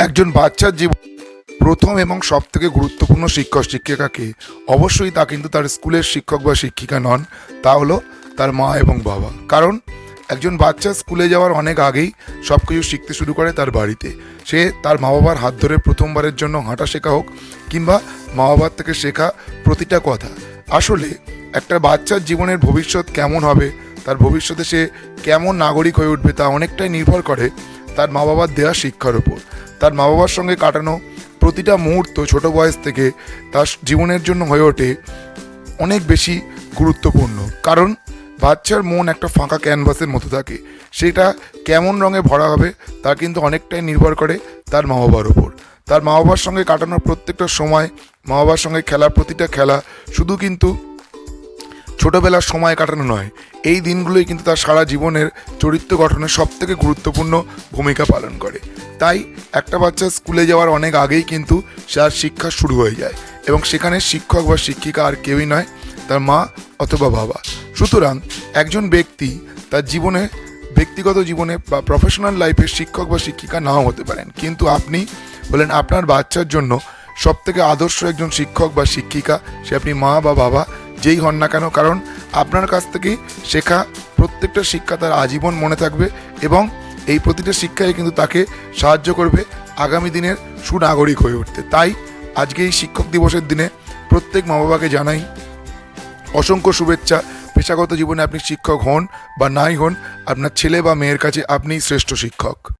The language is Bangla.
একজন বাচ্চার জীবন প্রথম এবং সবথেকে গুরুত্বপূর্ণ শিক্ষক শিক্ষিকাকে অবশ্যই তা কিন্তু তার স্কুলের শিক্ষক বা শিক্ষিকা নন, তা হলো তার মা এবং বাবা। কারণ একজন বাচ্চা স্কুলে যাওয়ার অনেক আগেই সব কিছু শিখতে শুরু করে তার বাড়িতে। সে তার মা বাবার হাত ধরে প্রথমবারের জন্য হাঁটা শেখা হোক কিংবা মা বাবার থেকে শেখা প্রতিটা কথা। আসলে একটা বাচ্চার জীবনের ভবিষ্যৎ কেমন হবে, তার ভবিষ্যতে সে কেমন নাগরিক হয়ে উঠবে, তা অনেকটাই নির্ভর করে তার মা বাবার দেওয়া শিক্ষার ওপর। তার মা বাবার সঙ্গে কাটানো প্রতিটা মুহূর্ত ছোট বয়স থেকে তার জীবনের জন্য হয়ে ওঠে অনেক বেশি গুরুত্বপূর্ণ। কারণ বাচ্চার মন একটা ফাঁকা ক্যানভাসের মতো থাকে, সেটা কেমন রঙে ভরা হবে তা কিন্তু অনেকটাই নির্ভর করে তার মা বাবার ওপর। তার মা বাবার সঙ্গে কাটানোর প্রত্যেকটা সময়, মা বাবার সঙ্গে খেলা প্রতিটা খেলা শুধু কিন্তু ছোটোবেলার সময় কাটানো নয়, এই দিনগুলোই কিন্তু তার সারা জীবনের চরিত্র গঠনে সবথেকে গুরুত্বপূর্ণ ভূমিকা পালন করে। তাই একটা বাচ্চা স্কুলে যাওয়ার অনেক আগেই কিন্তু তার শিক্ষা শুরু হয়ে যায় এবং সেখানে শিক্ষক বা শিক্ষিকা আর কেউই নয়, তার মা অথবা বাবা। সুতরাং একজন ব্যক্তি তার জীবনে, ব্যক্তিগত জীবনে বা প্রফেশনাল লাইফে শিক্ষক বা শিক্ষিকা নাও হতে পারেন, কিন্তু আপনি বলেন আপনার বাচ্চার জন্য সবথেকে আদর্শ একজন শিক্ষক বা শিক্ষিকা, সে আপনি মা বা বাবা যেই হন না কেন। কারণ আপনার কাছ থেকে শেখা প্রত্যেকটা শিক্ষা তার আজীবন মনে থাকবে এবং এই প্রতিটা শিক্ষাই কিন্তু তাকে সাহায্য করবে আগামী দিনের সুনাগরিক হয়ে উঠতে। তাই আজকে এই শিক্ষক দিবসের দিনে প্রত্যেক মা বাবাকে জানাই অসংখ্য শুভেচ্ছা। পেশাগত জীবনে আপনি শিক্ষক হন বা নাই হন, আপনার ছেলে বা মেয়ের কাছে আপনিই শ্রেষ্ঠ শিক্ষক।